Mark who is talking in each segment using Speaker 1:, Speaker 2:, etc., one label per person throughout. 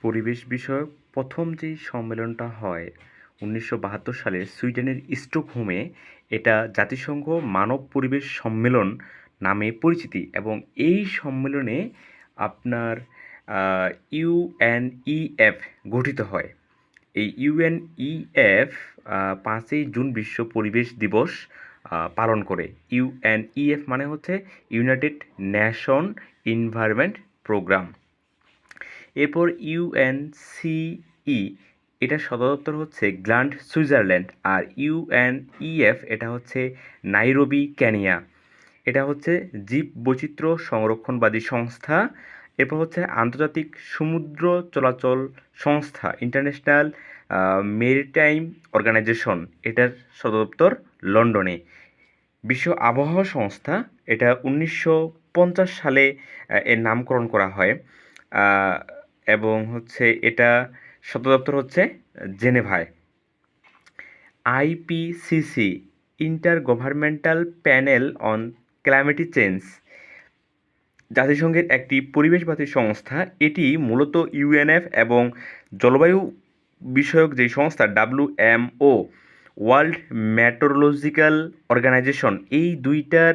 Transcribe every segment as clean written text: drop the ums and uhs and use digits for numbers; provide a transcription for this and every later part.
Speaker 1: পরিবেশ বিষয়ক প্রথম যেই সম্মেলনটা হয় ১৯৭২ সালে সুইডেনের স্টকহোমে, এটা জাতিসংঘ মানব পরিবেশ সম্মেলন নামে পরিচিতি। এবং এই সম্মেলনে আপনার ইউএনইএফ গঠিত হয়। এই ইউএনইএফ ৫ই জুন বিশ্ব পরিবেশ দিবস পালন করে। ইউএনইএফ মানে হচ্ছে ইউনাইটেড নেশন এনভায়রনমেন্ট প্রোগ্রাম। এরপর ইউএনসিই, এটার সদর দপ্তর হচ্ছে গ্ল্যান্ড, সুইজারল্যান্ড। আর ইউএনইএফ এটা হচ্ছে নাইরোবি, কেনিয়া। এটা হচ্ছে জীব বৈচিত্র্য সংরক্ষণবাদী সংস্থা। এরপর হচ্ছে আন্তর্জাতিক সমুদ্র চলাচল সংস্থা, ইন্টারন্যাশনাল মেরিটাইম অর্গানাইজেশন, এটার সদর দপ্তর লন্ডনে। বিশ্ব আবহাওয়া সংস্থা, এটা ১৯৫০ সালে এর নামকরণ করা হয়। এবং হচ্ছে এটা সদর দপ্তর হচ্ছে জেনেভায়। IPCC, inter governmental panel on climatic change, জাতিসংঘের একটি পরিবেশবাদী সংস্থা। এটি মূলত ইউএনএফ এবং জলবায়ু বিষয়ক যে সংস্থা ডাব্লিউএমও, ওয়ার্ল্ড মেট্রোলজিক্যাল অর্গানাইজেশন, এই দুইটার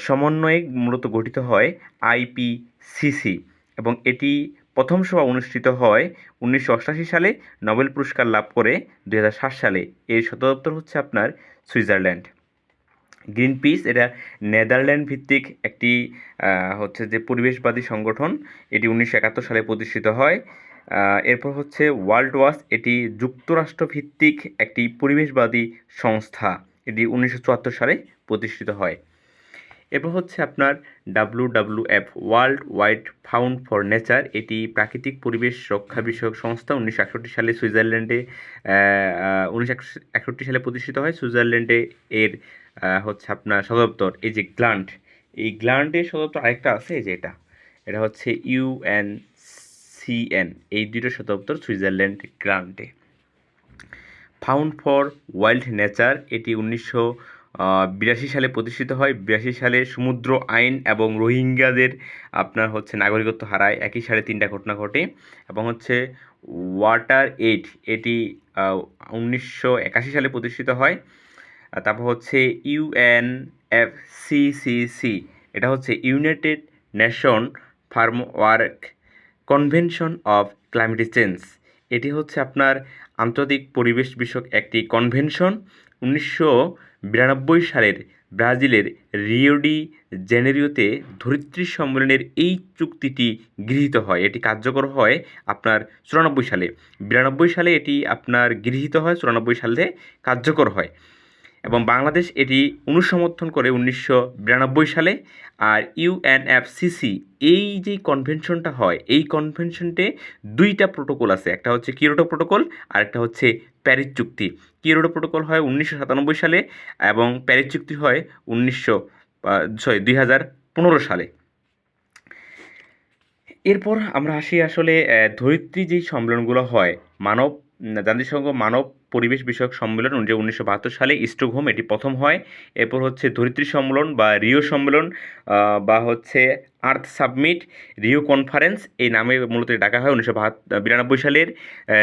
Speaker 1: সমন্বয়ে মূলত গঠিত হয় আইপিসিসি। এবং এটি প্রথম সভা অনুষ্ঠিত হয় ১৯৮৮ সালে, নোবেল পুরস্কার লাভ করে ২০০৭ সালে। এর সদর দপ্তর হচ্ছে আপনার সুইজারল্যান্ড। গ্রিন পিস, এটা নেদারল্যান্ড ভিত্তিক একটি হচ্ছে যে পরিবেশবাদী সংগঠন। এটি ১৯৭১ সালে প্রতিষ্ঠিত হয়। এরপর হচ্ছে ওয়ার্ল্ড ওয়াচ, এটি যুক্তরাষ্ট্র ভিত্তিক একটি পরিবেশবাদী সংস্থা। এটি ১৯৭৪ সালে প্রতিষ্ঠিত হয়। এরপর হচ্ছে আপনার WWF, world wide found for nature, এটি প্রাকৃতিক পরিবেশ রক্ষা বিষয়ক সংস্থা। ১৯৬১ সালে সুইজারল্যান্ডে ১৯৬১ সালে প্রতিষ্ঠিত হয়। সুইজারল্যান্ডে এর হচ্ছে আপনার সদর দপ্তর। এই যে গ্ল্যান্ড, এই গ্ল্যান্ডের সদর দপ্তর আরেকটা আছে, এই যে এটা হচ্ছে ইউএনসিএন। এই দুটো সদর দপ্তর সুইজারল্যান্ড গ্ল্যান্ডে। ফাউন্ড ফর ওয়াইল্ড নেচার, এটি ১৯৮২ সালে প্রতিষ্ঠিত হয়। ৮২ সালে সমুদ্র আইন এবং রোহিঙ্গাদের আপনার হচ্ছে নাগরিকত্ব হারায়, একই সাথে ৩টা ঘটনা ঘটে। এবং হচ্ছে ওয়াটার এইড, এটি ১৯৮১ সালে প্রতিষ্ঠিত হয়। তারপর হচ্ছে ইউএনএফসিসিসি, এটা হচ্ছে United Nation Framework Convention of Climatic Change. এটি হচ্ছে আপনার আন্তর্জাতিক পরিবেশ বিষয়ক একটি কনভেনশন। ১৯৯২ সালের ব্রাজিলের রিও ডি জেনেরিওতে ধরিত্রী সম্মেলনের এই চুক্তিটি গৃহীত হয়। এটি কার্যকর হয় আপনার ৯৪ সালে। ৯২ সালে এটি আপনার গৃহীত হয়, ৯৪ সালে কার্যকর হয়। এবং বাংলাদেশ এটি অনুসমর্থন করে ১৯৯২ সালে। আর ইউএনএফসিসি, এই যে কনভেনশনটা হয়, এই কনভেনশনটে 2টা প্রোটোকল আছে। একটা হচ্ছে কিয়োটো প্রোটোকল, আর একটা হচ্ছে প্যারিস চুক্তি। কিয়োটো প্রোটোকল হয় ১৯৯৭ সালে এবং প্যারিস চুক্তি হয় ২০১৫ সালে। এরপর আমরা আসি আসলে ধরিত্রী যেই সম্মেলনগুলো হয়, জাতিসংঘ মানব পরিবেশ বিষয়ক সম্মেলন ১৯৭২ সালে স্টকহোম, এটি প্রথম হয়। এরপর হচ্ছে ধরিত্রী সম্মেলন বা রিও সম্মেলন, বা হচ্ছে আর্থ সাবমিট, রিও কনফারেন্স, এই নামে মূলত ডাকা হয় ১৯৯২ সালের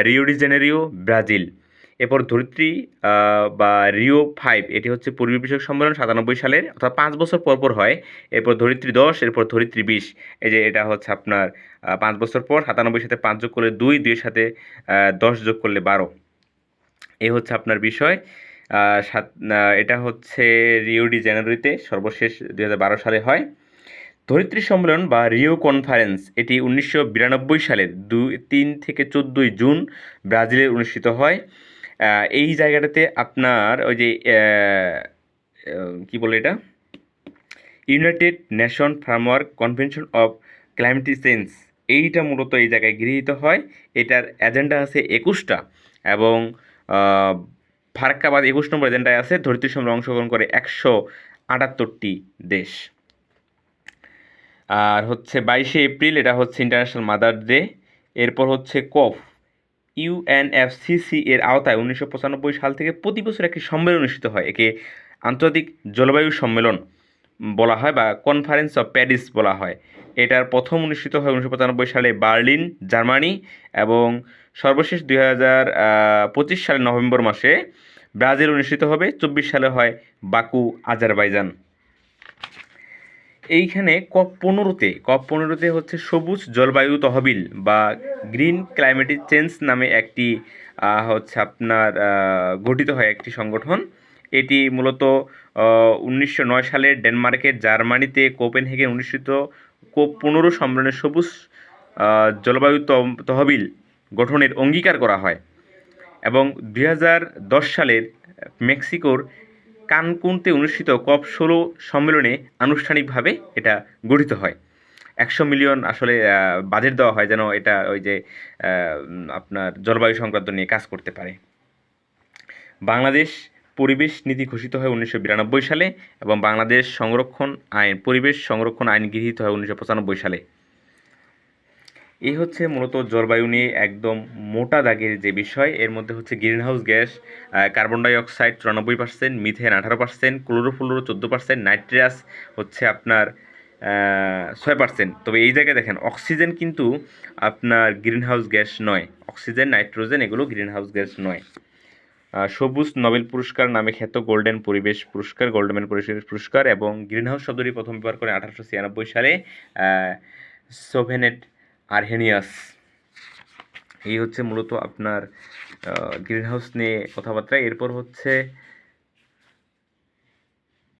Speaker 1: রিও ডি জেনেরিও, ব্রাজিল। এরপর ধরিত্রী বা রিও 5, এটি হচ্ছে পরিবেশ বিষয়ক সম্মেলন ৯৭ সালের, অর্থাৎ ৫ বছর পর পর হয়। এরপর ধরিত্রী ১০, এরপর ধরিত্রী ২০। এই যে এটা হচ্ছে আপনার ৫ বছর পর, ৯৭ সাথে ৫ যোগ করলে ২, ২ এর সাথে ১০ যোগ করলে ১২। এই হচ্ছে আপনার বিষয়। এটা হচ্ছে রিও ডি জেনেরিওতে সর্বশেষ ২০১২ সালে হয়। ধরিত্রী সম্মেলন বা রিও কনফারেন্স, এটি ১৯৯২ সালের ৩ থেকে ১৪ জুন ব্রাজিলে অনুষ্ঠিত হয়। এই জায়গাটাতে আপনার ওই যে কী বলে এটা, United nation framework convention of Climatic change, এইটা মূলত এই জায়গায় গৃহীত হয়। এটার এজেন্ডা আছে ২১টা এবং ফারাক্কাবাদ ২১ নম্বর এজেন্ডায় আছে। ধরিত্রী সম্মেলনে অংশগ্রহণ করে ১৭৮টি দেশ। আর হচ্ছে ২২শে এপ্রিল, এটা হচ্ছে ইন্টারন্যাশনাল মাদার ডে। এরপর হচ্ছে কফ, ইউএনএফসিসি এর আওতায় ১৯৯৫ সাল থেকে প্রতি বছর একটি সম্মেলন অনুষ্ঠিত হয়। একে আন্তর্জাতিক জলবায়ু সম্মেলন বলা হয় বা কনফারেন্স অফ প্যারিস বলা হয়। এটার প্রথম অনুষ্ঠিত হয় 1995 সালে বার্লিন, জার্মানি, এবং সর্বশেষ 2025 সালে নভেম্বর মাসে ব্রাজিল অনুষ্ঠিত হবে। 24 সালে হয় বাকু, আজারবাইজান। এইখানে কপ 15তে হচ্ছে সবুজ জলবায়ু তহবিল বা গ্রিন ক্লাইমেটিক চেঞ্জ নামে একটি হচ্ছে আপনার গঠিত হয় একটি সংগঠন। এটি মূলত 1909 সালে ডেনমার্কের জার্মানিতে কোপেনহেগেন অনুষ্ঠিত COP15 সম্মেলনে সবুজ জলবায়ু তহবিল গঠনের অঙ্গীকার করা হয় এবং 2010 সালের মেক্সিকোর কানকুনতে অনুষ্ঠিত COP16 সম্মেলনে আনুষ্ঠানিকভাবে এটা গঠিত হয়। 100 মিলিয়ন আসলে বাজেট দেওয়া হয় যেন এটা ওই যে আপনার জলবায়ু সংক্রান্ত নিয়ে কাজ করতে পারে। বাংলাদেশ পরিবেশ নীতি ঘোষিত হয় 1992 সালে এবং বাংলাদেশ পরিবেশ সংরক্ষণ আইন গৃহীত হয় 1995 সালে। এই হচ্ছে মূলত জলবায়ু নিয়ে একদম মোটা দাগের যে বিষয়। এর মধ্যে হচ্ছে greenhouse gas, carbon die oxide 94%, methane 18%, chlorofluoro 14%, nitrous হচ্ছে আপনার 6%। তবে এই জায়গায় দেখেন অক্সিজেন কিন্তু আপনার গ্রিনহাউস গ্যাস নয়। অক্সিজেন, নাইট্রোজেন এগুলো গ্রিনহাউস গ্যাস নয়। সবুজ নোবেল পুরস্কার নামে খ্যাত গোল্ডেন পরিবেশ পুরস্কার, গোল্ডম্যান পরিবেশ পুরস্কার, এবং গ্রিনহাউস শব্দটি প্রথম ব্যবহার করে 1896 সালে সোভেনেট আরহেনিয়াস। এই হচ্ছে মূলত আপনার গ্রিনহাউস নিয়ে কথাবার্তা। এরপর হচ্ছে